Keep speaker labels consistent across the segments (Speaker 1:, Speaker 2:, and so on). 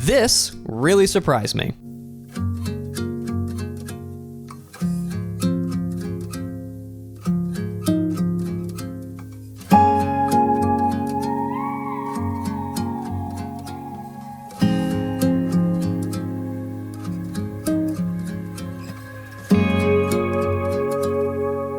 Speaker 1: This really surprised me.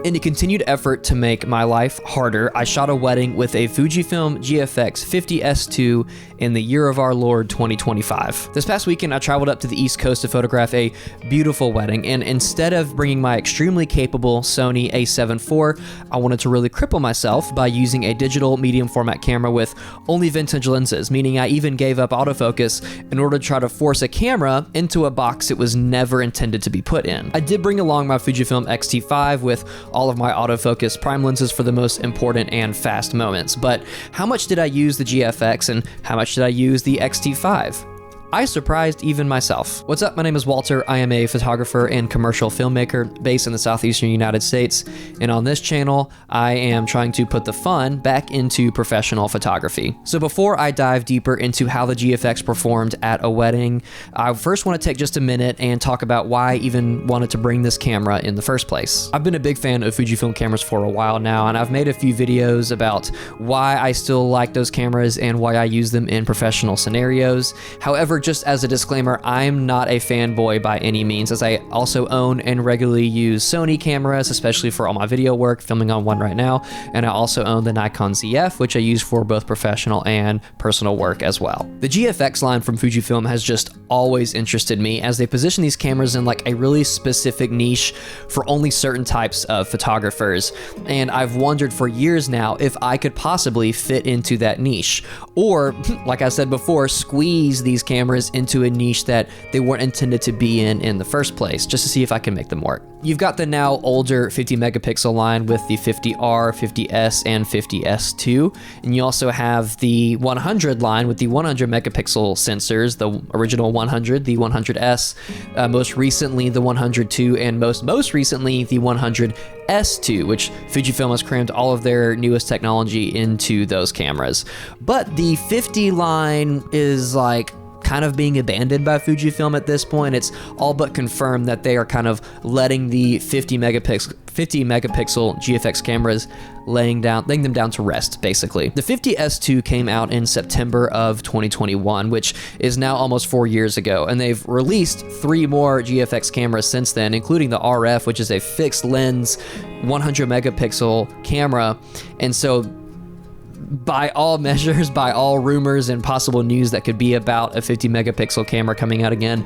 Speaker 1: In a continued effort to make my life harder, I shot a wedding with a Fujifilm GFX 50S2 in the year of our Lord 2025. This past weekend, I traveled up to the East Coast to photograph a beautiful wedding, and instead of bringing my extremely capable Sony A7iv, I wanted to really cripple myself by using a digital medium format camera with only vintage lenses, meaning I even gave up autofocus in order to try to force a camera into a box it was never intended to be put in. I did bring along my Fujifilm XT5 with all of my autofocus prime lenses for the most important and fast moments, but how much did I use the GFX and how much did I use the XT5? I surprised even myself. What's up? My name is Walter. I am a photographer and commercial filmmaker based in the southeastern United States. And on this channel, I am trying to put the fun back into professional photography. So before I dive deeper into how the GFX performed at a wedding, I first want to take just a minute and talk about why I even wanted to bring this camera in the first place. I've been a big fan of Fujifilm cameras for a while now, and I've made a few videos about why I still like those cameras and why I use them in professional scenarios. However, just as a disclaimer, I'm not a fanboy by any means, as I also own and regularly use Sony cameras, especially for all my video work, filming on one right now, and I also own the Nikon ZF, which I use for both professional and personal work as well. The GFX line from Fujifilm has just always interested me, as they position these cameras in like a really specific niche for only certain types of photographers, and I've wondered for years now if I could possibly fit into that niche, or like I said before, squeeze these cameras into a niche that they weren't intended to be in the first place, just to see if I can make them work. You've got the now older 50 megapixel line with the 50R, 50S, and 50S2, and you also have the 100 line with the 100 megapixel sensors, the original 100, the 100S, most recently the 102, and most recently the 100S2, which Fujifilm has crammed all of their newest technology into those cameras. But the 50 line is like kind of being abandoned by Fujifilm at this point. It's all but confirmed that they are kind of letting the 50 megapixel GFX cameras laying them down to rest, basically. The 50S2 came out in September of 2021, which is now almost 4 years ago, and they've released 3 more GFX cameras since then, including the RF, which is a fixed lens 100 megapixel camera. And so by all measures, by all rumors and possible news that could be about a 50 megapixel camera coming out again,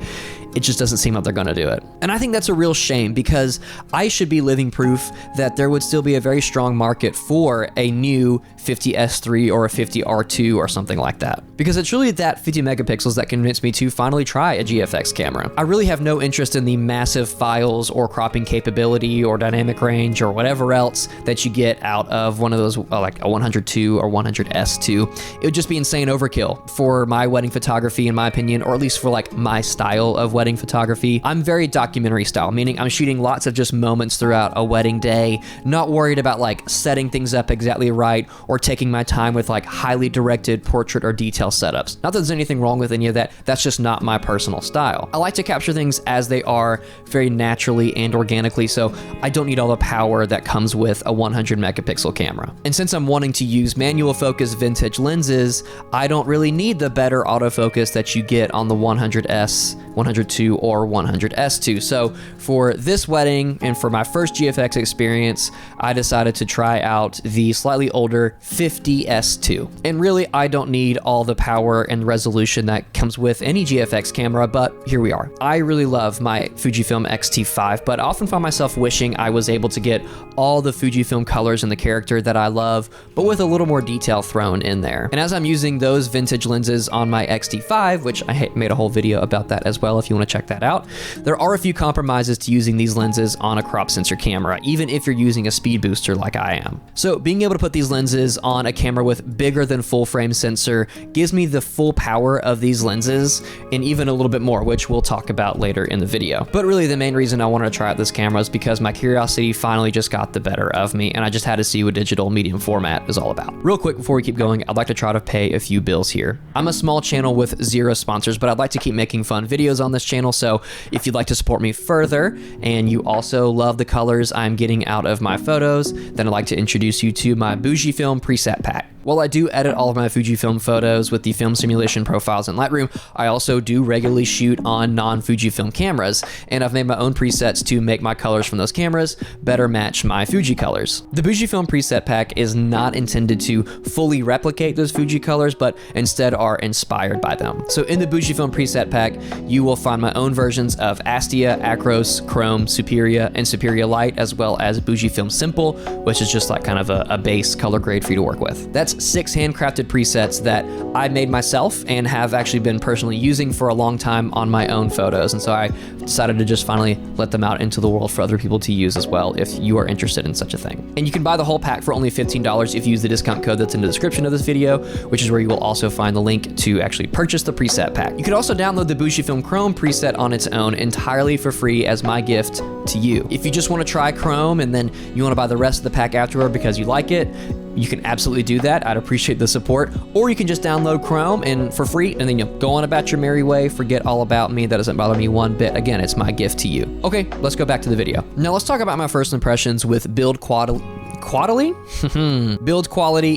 Speaker 1: it just doesn't seem like they're going to do it. And I think that's a real shame, because I should be living proof that there would still be a very strong market for a new 50S3 or a 50R2 or something like that. Because it's really that 50 megapixels that convinced me to finally try a GFX camera. I really have no interest in the massive files or cropping capability or dynamic range or whatever else that you get out of one of those, like a 102 or 100S2. It would just be insane overkill for my wedding photography, in my opinion, or at least for like my style of wedding photography. I'm very documentary style, meaning I'm shooting lots of just moments throughout a wedding day, not worried about like setting things up exactly right or taking my time with like highly directed portrait or detail setups. Not that there's anything wrong with any of that, that's just not my personal style. I like to capture things as they are, very naturally and organically, so I don't need all the power that comes with a 100 megapixel camera. And since I'm wanting to use manual focus vintage lenses, I don't really need the better autofocus that you get on the 100S, 102, or 100S2. So for this wedding and for my first GFX experience, I decided to try out the slightly older 50S2. And really, I don't need all the power and resolution that comes with any GFX camera, but here we are. I really love my Fujifilm XT5, but I often find myself wishing I was able to get all the Fujifilm colors in the character that I love, but with a little more detail thrown in there. And as I'm using those vintage lenses on my XT5, which I made a whole video about that as well if you want to want to check that out. There are a few compromises to using these lenses on a crop sensor camera, even if you're using a speed booster like I am. So being able to put these lenses on a camera with bigger than full frame sensor gives me the full power of these lenses and even a little bit more, which we'll talk about later in the video. But really the main reason I wanted to try out this camera is because my curiosity finally just got the better of me, and I just had to see what digital medium format is all about. Real quick before we keep going, I'd like to try to pay a few bills here. I'm a small channel with 0 sponsors, but I'd like to keep making fun videos on this channel, so if you'd like to support me further and you also love the colors I'm getting out of my photos, then I'd like to introduce you to my Fujifilm preset pack. While I do edit all of my Fujifilm photos with the film simulation profiles in Lightroom, I also do regularly shoot on non-Fujifilm cameras, and I've made my own presets to make my colors from those cameras better match my Fuji colors. The Fujifilm preset pack is not intended to fully replicate those Fuji colors, but instead are inspired by them. So in the Fujifilm preset pack, you will find my own versions of Astia, Acros, Chrome, Superia, and Superia Light, as well as Fujifilm Simple, which is just like kind of a base color grade for you to work with. That's 6 handcrafted presets that I made myself and have actually been personally using for a long time on my own photos. And so I decided to just finally let them out into the world for other people to use as well if you are interested in such a thing. And you can buy the whole pack for only $15 if you use the discount code that's in the description of this video, which is where you will also find the link to actually purchase the preset pack. You could also download the Fujifilm Chrome preset on its own entirely for free as my gift to you. If you just want to try Chrome and then you want to buy the rest of the pack afterward because you like it, you can absolutely do that. I'd appreciate the support. Or you can just download Chrome and for free, and then you'll go on about your merry way, forget all about me. That doesn't bother me one bit. Again, it's my gift to you. Okay, let's go back to the video. Now let's talk about my first impressions with build quality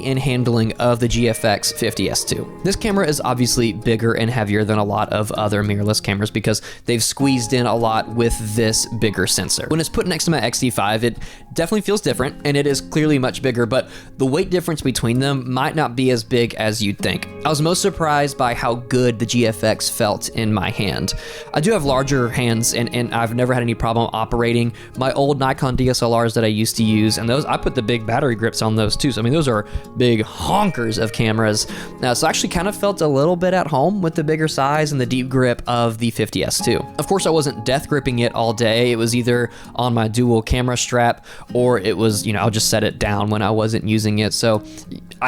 Speaker 1: and handling of the GFX 50S2. This camera is obviously bigger and heavier than a lot of other mirrorless cameras because they've squeezed in a lot with this bigger sensor. When it's put next to my XT5, it definitely feels different, and it is clearly much bigger, but the weight difference between them might not be as big as you'd think. I was most surprised by how good the GFX felt in my hand. I do have larger hands, and I've never had any problem operating my old Nikon DSLRs that I used to use, and those I put the big battery grips on those too. So I mean, those are big honkers of cameras. So I actually kind of felt a little bit at home with the bigger size and the deep grip of the 50S2. Of course, I wasn't death gripping it all day. It was either on my dual camera strap or it was, I'll just set it down when I wasn't using it. So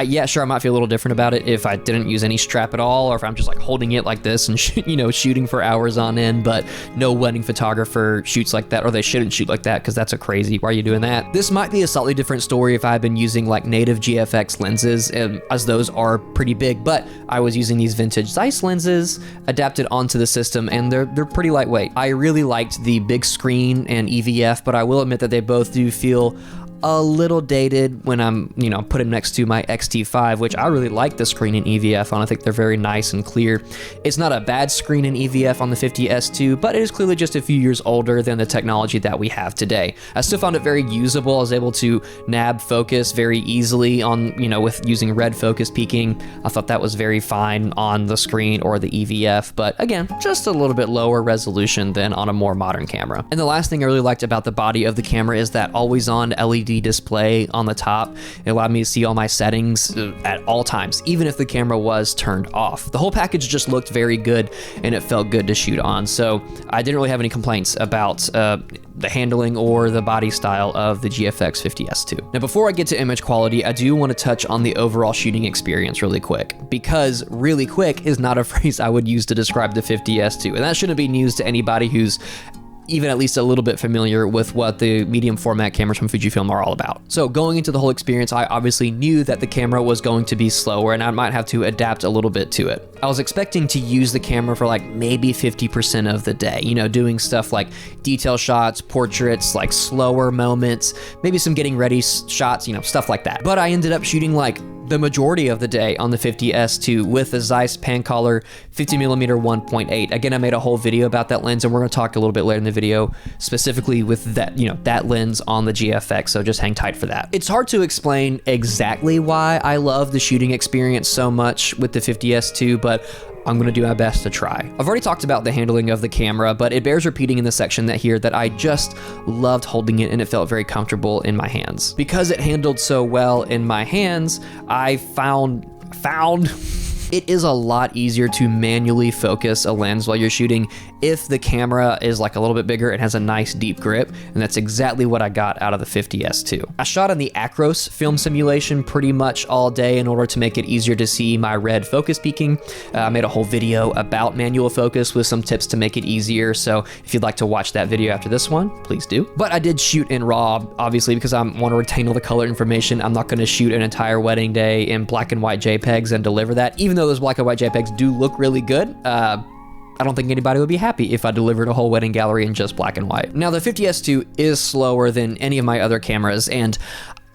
Speaker 1: yeah, sure, I might feel a little different about it if I didn't use any strap at all, or if I'm just like holding it like this and shooting for hours on end. But no wedding photographer shoots like that, or they shouldn't shoot like that because that's a crazy. Why are you doing that? This might be a slightly different story if I had been using like native GFX lenses, as those are pretty big. But I was using these vintage Zeiss lenses adapted onto the system, and they're pretty lightweight. I really liked the big screen and EVF, but I will admit that they both do feel a little dated when I'm, put them next to my XT5, which I really like the screen in EVF on. I think they're very nice and clear. It's not a bad screen in EVF on the 50S2, but it is clearly just a few years older than the technology that we have today. I still found it very usable. I was able to nab focus very easily on, with using red focus peaking. I thought that was very fine on the screen or the EVF, but again, just a little bit lower resolution than on a more modern camera. And the last thing I really liked about the body of the camera is that always-on LED display on the top. It allowed me to see all my settings at all times, even if the camera was turned off. The whole package just looked very good, and it felt good to shoot on. So I didn't really have any complaints about the handling or the body style of the GFX 50S2. Now, before I get to image quality, I do want to touch on the overall shooting experience really quick, because really quick is not a phrase I would use to describe the 50S2, and that shouldn't be news to anybody who's even at least a little bit familiar with what the medium format cameras from Fujifilm are all about. So going into the whole experience, I obviously knew that the camera was going to be slower and I might have to adapt a little bit to it. I was expecting to use the camera for like maybe 50% of the day, doing stuff like detail shots, portraits, like slower moments, maybe some getting ready shots, stuff like that. But I ended up shooting like the majority of the day on the 50S2 with the Zeiss Pancolar 50mm 1.8. Again, I made a whole video about that lens, and we're going to talk a little bit later in the video specifically with that, that lens on the GFX, so just hang tight for that. It's hard to explain exactly why I love the shooting experience so much with the 50S2, but I'm gonna do my best to try. I've already talked about the handling of the camera, but it bears repeating in the section that I just loved holding it, and it felt very comfortable in my hands. Because it handled so well in my hands, I found It is a lot easier to manually focus a lens while you're shooting if the camera is like a little bit bigger and has a nice deep grip, and that's exactly what I got out of the 50S2. I shot on the Acros film simulation pretty much all day in order to make it easier to see my red focus peaking. I made a whole video about manual focus with some tips to make it easier, so if you'd like to watch that video after this one, please do. But I did shoot in RAW, obviously, because I want to retain all the color information. I'm not going to shoot an entire wedding day in black and white JPEGs and deliver that, even though those black and white JPEGs do look really good. I don't think anybody would be happy if I delivered a whole wedding gallery in just black and white. Now, the 50S2 is slower than any of my other cameras, and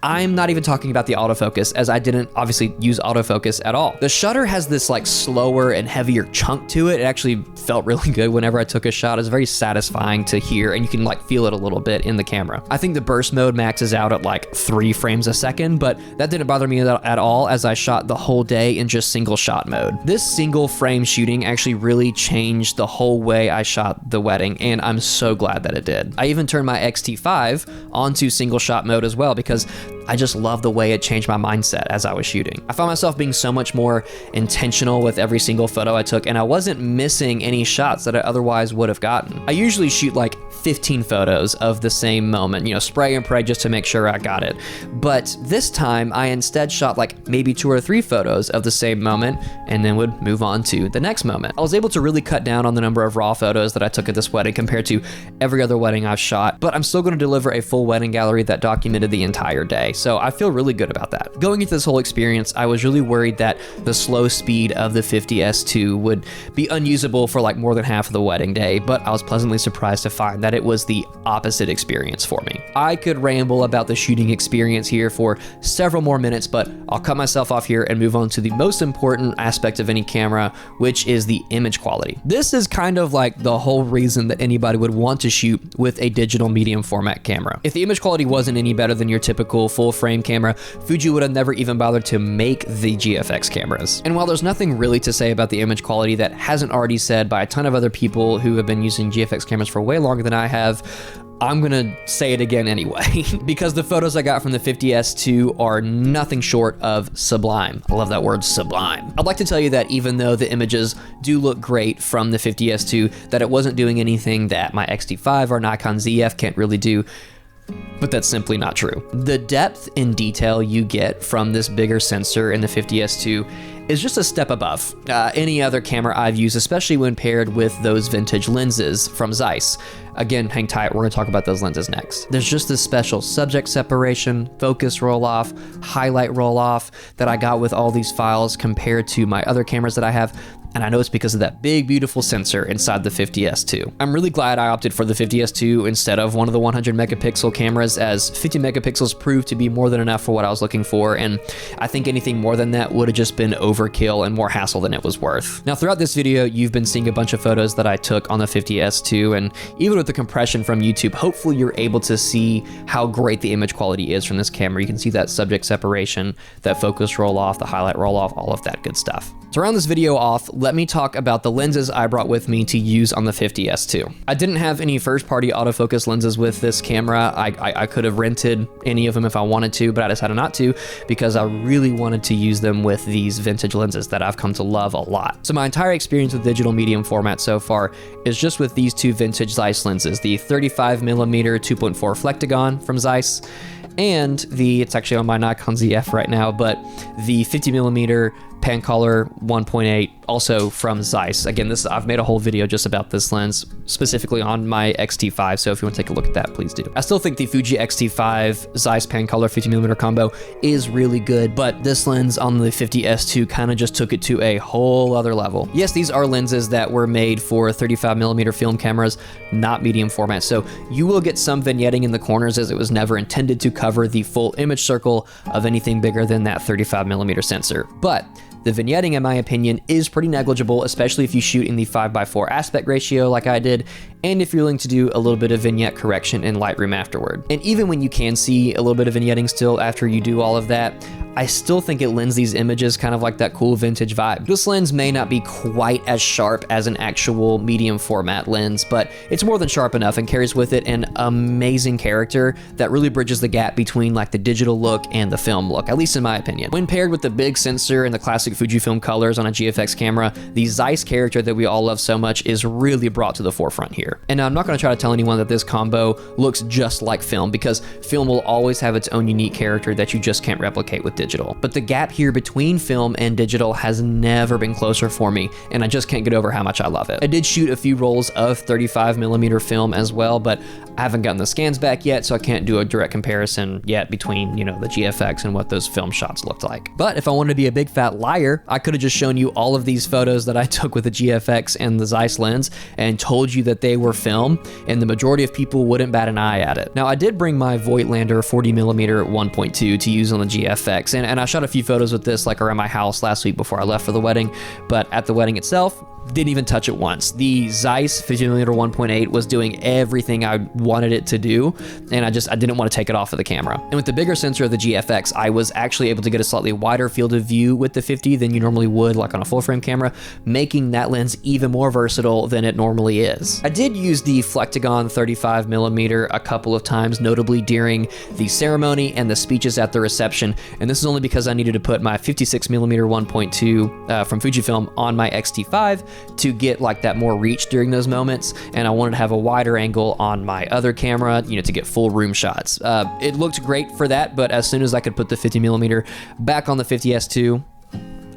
Speaker 1: I'm not even talking about the autofocus, as I didn't obviously use autofocus at all. The shutter has this like slower and heavier chunk to it. It actually felt really good whenever I took a shot. It's very satisfying to hear, and you can like feel it a little bit in the camera. I think the burst mode maxes out at like 3 frames a second, but that didn't bother me at all as I shot the whole day in just single shot mode. This single frame shooting actually really changed the whole way I shot the wedding, and I'm so glad that it did. I even turned my XT5 onto single shot mode as well, because I just love the way it changed my mindset as I was shooting. I found myself being so much more intentional with every single photo I took, and I wasn't missing any shots that I otherwise would have gotten. I usually shoot like 15 photos of the same moment, you know, spray and pray just to make sure I got it. But this time I instead shot like maybe 2 or 3 photos of the same moment and then would move on to the next moment. I was able to really cut down on the number of raw photos that I took at this wedding compared to every other wedding I've shot, but I'm still going to deliver a full wedding gallery that documented the entire day. So I feel really good about that. Going into this whole experience, I was really worried that the slow speed of the 50S2 would be unusable for like more than half of the wedding day, but I was pleasantly surprised to find that it was the opposite experience for me. I could ramble about the shooting experience here for several more minutes, but I'll cut myself off here and move on to the most important aspect of any camera, which is the image quality. This is kind of like the whole reason that anybody would want to shoot with a digital medium format camera. If the image quality wasn't any better than your typical full frame camera, Fuji would have never even bothered to make the GFX cameras. And while there's nothing really to say about the image quality that hasn't already said by a ton of other people who have been using GFX cameras for way longer than I have, I'm gonna say it again anyway, because the photos I got from the 50S2 are nothing short of sublime. I love that word, sublime. I'd like to tell you that even though the images do look great from the 50S2, that it wasn't doing anything that my XT5 or Nikon ZF can't really do, but that's simply not true. The depth in detail you get from this bigger sensor in the 50S2 is just a step above any other camera I've used, especially when paired with those vintage lenses from Zeiss. Again, hang tight, we're gonna talk about those lenses next. There's just this special subject separation, focus roll-off, highlight roll-off that I got with all these files compared to my other cameras that I have, and I know it's because of that big, beautiful sensor inside the 50S2. I'm really glad I opted for the 50S2 instead of one of the 100 megapixel cameras, as 50 megapixels proved to be more than enough for what I was looking for, and I think anything more than that would have just been overkill and more hassle than it was worth. Now, throughout this video, you've been seeing a bunch of photos that I took on the 50S2, and even with the compression from YouTube, hopefully you're able to see how great the image quality is from this camera. You can see that subject separation, that focus roll-off, the highlight roll-off, all of that good stuff. To round this video off, let me talk about the lenses I brought with me to use on the 50S2. I didn't have any first-party autofocus lenses with this camera. I could have rented any of them if I wanted to, but I decided not to because I really wanted to use them with these vintage lenses that I've come to love a lot. So my entire experience with digital medium format so far is just with these two vintage Zeiss lenses, the 35mm 2.4 Flectagon from Zeiss, and it's actually on my Nikon ZF right now, but the 50mm Pancolar 1.8, also from Zeiss. Again, I've made a whole video just about this lens, specifically on my XT5, so if you want to take a look at that, please do. I still think the Fuji XT5 Zeiss Pancolar 50mm combo is really good, but this lens on the 50S2 kind of just took it to a whole other level. Yes, these are lenses that were made for 35mm film cameras, not medium format, so you will get some vignetting in the corners, as it was never intended to cover the full image circle of anything bigger than that 35mm sensor. But the vignetting, in my opinion, is pretty negligible, especially if you shoot in the 5:4 aspect ratio like I did, and if you're willing to do a little bit of vignette correction in Lightroom afterward. And even when you can see a little bit of vignetting still after you do all of that, I still think it lends these images kind of like that cool vintage vibe. This lens may not be quite as sharp as an actual medium format lens, but it's more than sharp enough and carries with it an amazing character that really bridges the gap between like the digital look and the film look, at least in my opinion. When paired with the big sensor and the classic Fujifilm colors on a GFX camera, the Zeiss character that we all love so much is really brought to the forefront here. And now I'm not gonna try to tell anyone that this combo looks just like film, because film will always have its own unique character that you just can't replicate with digital. But the gap here between film and digital has never been closer for me, and I just can't get over how much I love it. I did shoot a few rolls of 35mm film as well, but I haven't gotten the scans back yet, so I can't do a direct comparison yet between, you know, the GFX and what those film shots looked like. But if I wanted to be a big fat liar, I could have just shown you all of these photos that I took with the GFX and the Zeiss lens and told you that they were film, and the majority of people wouldn't bat an eye at it. Now, I did bring my Voigtlander 40mm 1.2 to use on the GFX, and I shot a few photos with this like around my house last week before I left for the wedding, but at the wedding itself, didn't even touch it once. The Zeiss 50mm 1.8 was doing everything I wanted it to do, and I didn't want to take it off of the camera. And with the bigger sensor of the GFX, I was actually able to get a slightly wider field of view with the 50 than you normally would like on a full frame camera, making that lens even more versatile than it normally is. I did use the Flectagon 35mm a couple of times, notably during the ceremony and the speeches at the reception, and this is only because I needed to put my 56mm 1.2 from Fujifilm on my XT5 to get like that more reach during those moments, and I wanted to have a wider angle on my other camera, you know, to get full room shots. It looked great for that, but as soon as I could put the 50mm back on the 50S2,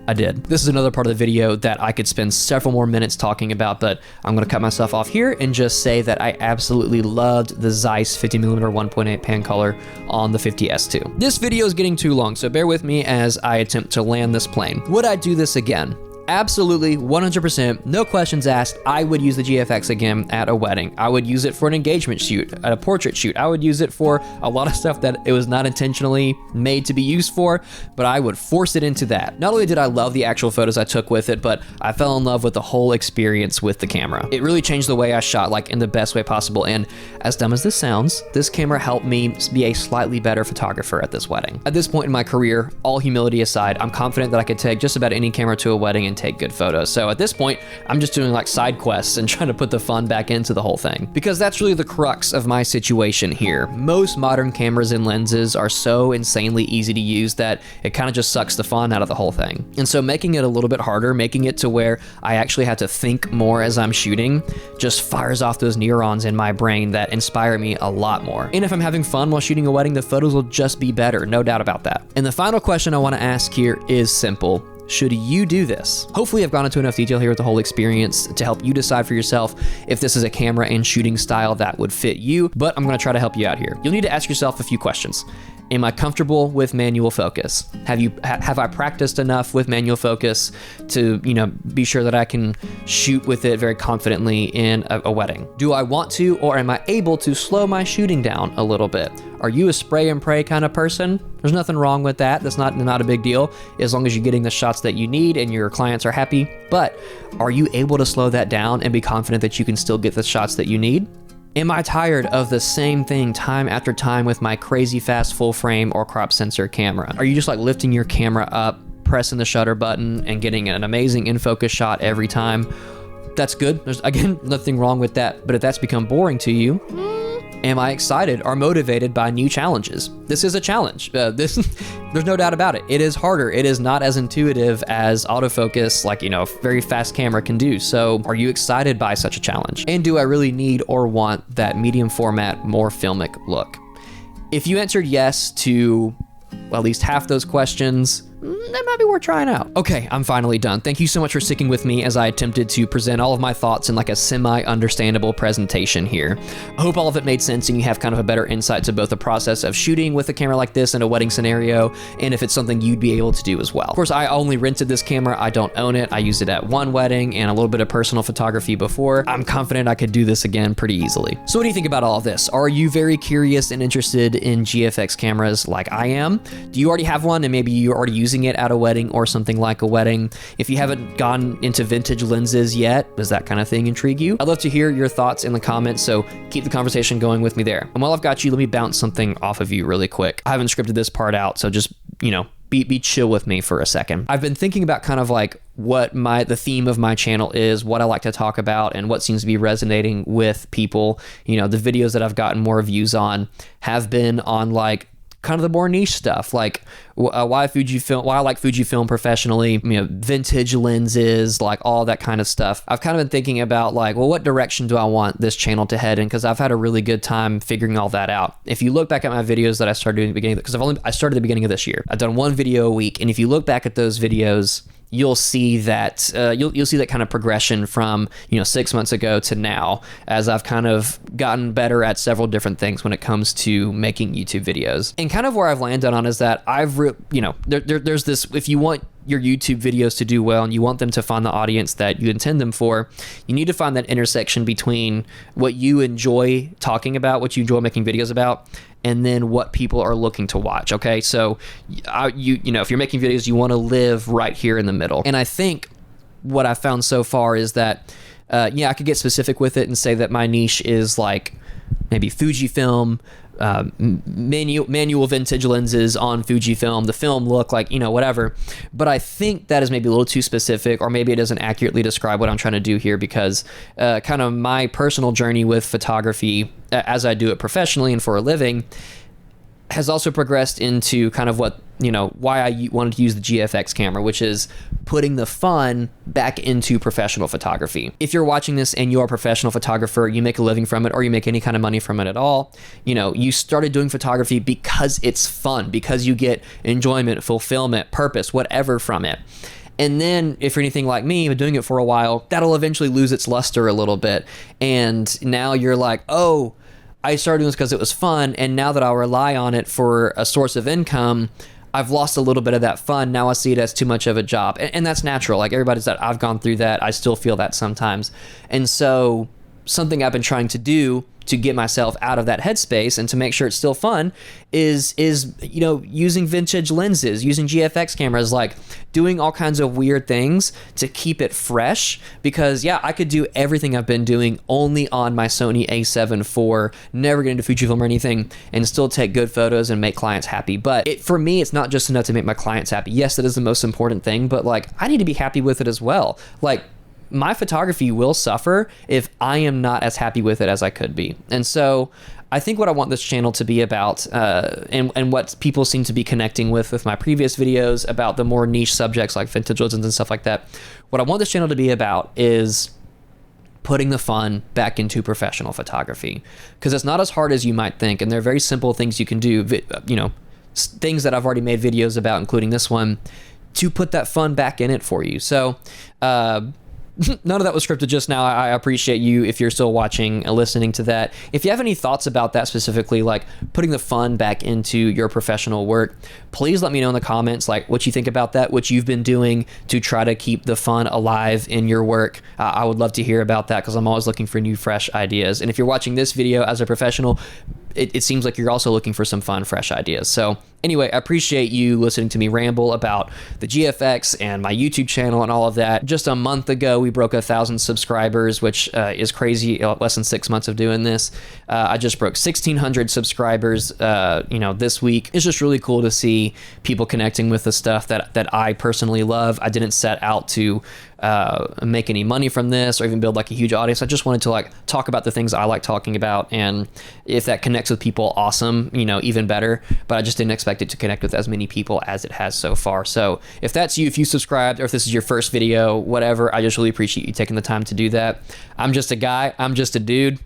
Speaker 1: I did. This is another part of the video that I could spend several more minutes talking about, but I'm gonna cut myself off here and just say that I absolutely loved the Zeiss 50mm 1.8 Pancolar on the 50S2. This video is getting too long, so bear with me as I attempt to land this plane. Would I do this again? Absolutely, 100%, no questions asked. I would use the GFX again at a wedding. I would use it for an engagement shoot, a portrait shoot. I would use it for a lot of stuff that it was not intentionally made to be used for, but I would force it into that. Not only did I love the actual photos I took with it, but I fell in love with the whole experience with the camera. It really changed the way I shot, like in the best way possible, and as dumb as this sounds, this camera helped me be a slightly better photographer at this wedding. At this point in my career, all humility aside, I'm confident that I could take just about any camera to a wedding and take good photos. So at this point, I'm just doing like side quests and trying to put the fun back into the whole thing, because that's really the crux of my situation here. Most modern cameras and lenses are so insanely easy to use that it kind of just sucks the fun out of the whole thing. And so making it a little bit harder, making it to where I actually have to think more as I'm shooting, just fires off those neurons in my brain that inspire me a lot more. And if I'm having fun while shooting a wedding, the photos will just be better, no doubt about that. And the final question I want to ask here is simple. Should you do this? Hopefully I've gone into enough detail here with the whole experience to help you decide for yourself if this is a camera and shooting style that would fit you, but I'm gonna try to help you out here. You'll need to ask yourself a few questions. Am I comfortable with manual focus? Have I practiced enough with manual focus to, you know, be sure that I can shoot with it very confidently in a wedding? Do I want to, or am I able to slow my shooting down a little bit? Are you a spray and pray kind of person? There's nothing wrong with that. That's not a big deal, as long as you're getting the shots that you need and your clients are happy. But are you able to slow that down and be confident that you can still get the shots that you need? Am I tired of the same thing time after time with my crazy fast full frame or crop sensor camera? Are you just like lifting your camera up, pressing the shutter button, and getting an amazing in-focus shot every time? That's good. There's, again, nothing wrong with that. But if that's become boring to you, am I excited or motivated by new challenges? This is a challenge. There's no doubt about it. It is harder. It is not as intuitive as autofocus, like, you know, very fast camera can do. So are you excited by such a challenge? And do I really need or want that medium format, more filmic look? If you answered yes to at least half those questions, that might be worth trying out. Okay, I'm finally done. Thank you so much for sticking with me as I attempted to present all of my thoughts in like a semi-understandable presentation here. I hope all of it made sense and you have kind of a better insight to both the process of shooting with a camera like this in a wedding scenario, and if it's something you'd be able to do as well. Of course, I only rented this camera. I don't own it. I used it at one wedding and a little bit of personal photography before. I'm confident I could do this again pretty easily. So what do you think about all of this? Are you very curious and interested in GFX cameras like I am? Do you already have one and maybe you're already using it at a wedding or something like a wedding. If you haven't gone into vintage lenses yet, does that kind of thing intrigue you? I'd love to hear your thoughts in the comments, so keep the conversation going with me there. And while I've got you, let me bounce something off of you really quick. I haven't scripted this part out, so just, you know, be chill with me for a second. I've been thinking about kind of like what the theme of my channel is, what I like to talk about, and what seems to be resonating with people. You know, the videos that I've gotten more views on have been on like kind of the more niche stuff, like why I like Fujifilm professionally, you know, vintage lenses, like all that kind of stuff. I've kind of been thinking about like, well, what direction do I want this channel to head in? Because I've had a really good time figuring all that out. If you look back at my videos that I started doing at the beginning, because I started at the beginning of this year. I've done one video a week, and if you look back at those videos, you'll see that you'll see that kind of progression from, you know, 6 months ago to now, as I've kind of gotten better at several different things when it comes to making YouTube videos. And kind of where I've landed on is that there's this, if you want your YouTube videos to do well and you want them to find the audience that you intend them for, you need to find that intersection between what you enjoy talking about, what you enjoy making videos about, and then what people are looking to watch. Okay, so you know, if you're making videos, you want to live right here in the middle. And I think what I found so far is that I could get specific with it and say that my niche is like maybe Fujifilm, manual vintage lenses on Fujifilm, the film look, like, you know, whatever. But I think that is maybe a little too specific, or maybe it doesn't accurately describe what I'm trying to do here, because kind of my personal journey with photography, as I do it professionally and for a living, has also progressed into kind of what, you know, why I wanted to use the GFX camera, which is putting the fun back into professional photography. If you're watching this and you're a professional photographer, you make a living from it, or you make any kind of money from it at all, you know, you started doing photography because it's fun, because you get enjoyment, fulfillment, purpose, whatever from it. And then if you're anything like me, been doing it for a while, that'll eventually lose its luster a little bit. And now you're like, oh, I started doing this because it was fun, and now that I'll rely on it for a source of income, I've lost a little bit of that fun. Now I see it as too much of a job. And that's natural. Like, everybody's that, I've gone through that. I still feel that sometimes. And so something I've been trying to do to get myself out of that headspace and to make sure it's still fun is you know, using vintage lenses, using GFX cameras, like doing all kinds of weird things to keep it fresh. Because yeah, I could do everything I've been doing only on my Sony A7 IV, never get into Fujifilm or anything, and still take good photos and make clients happy. But for me, it's not just enough to make my clients happy. Yes, that is the most important thing, but like, I need to be happy with it as well. Like, my photography will suffer if I am not as happy with it as I could be. And so I think what I want this channel to be about, and what people seem to be connecting with my previous videos about the more niche subjects like vintage lenses and stuff like that, what I want this channel to be about is putting the fun back into professional photography. Because it's not as hard as you might think, and there are very simple things you can do, you know, things that I've already made videos about, including this one, to put that fun back in it for you. So, none of that was scripted just now. I appreciate you if you're still watching and listening to that. If you have any thoughts about that specifically, like putting the fun back into your professional work, please let me know in the comments, like what you think about that, what you've been doing to try to keep the fun alive in your work. I would love to hear about that, because I'm always looking for new, fresh ideas. And if you're watching this video as a professional, it seems like you're also looking for some fun, fresh ideas. So anyway, I appreciate you listening to me ramble about the GFX and my YouTube channel and all of that. Just a month ago, we broke 1,000 subscribers, which is crazy. Less than 6 months of doing this. I just broke 1,600 subscribers, you know, this week. It's just really cool to see people connecting with the stuff that I personally love. I didn't set out to make any money from this or even build like a huge audience. I just wanted to like talk about the things I like talking about, and if that connects with people, awesome, you know, even better. But I just didn't expect it to connect with as many people as it has so far. So if that's you, if you subscribed, or if this is your first video, whatever, I just really appreciate you taking the time to do that. I'm just a guy, I'm just a dude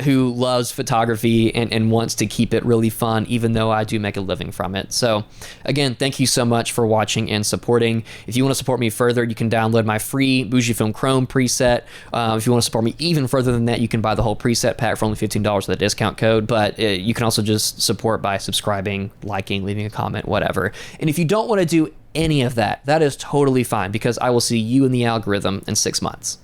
Speaker 1: who loves photography and wants to keep it really fun, even though I do make a living from it. So again, thank you so much for watching and supporting. If you want to support me further, you can download my free Fujifilm Chrome preset. If you want to support me even further than that, you can buy the whole preset pack for only $15 with a discount code. But you can also just support by subscribing, liking, leaving a comment, whatever. And if you don't want to do any of that, that is totally fine, because I will see you in the algorithm in 6 months.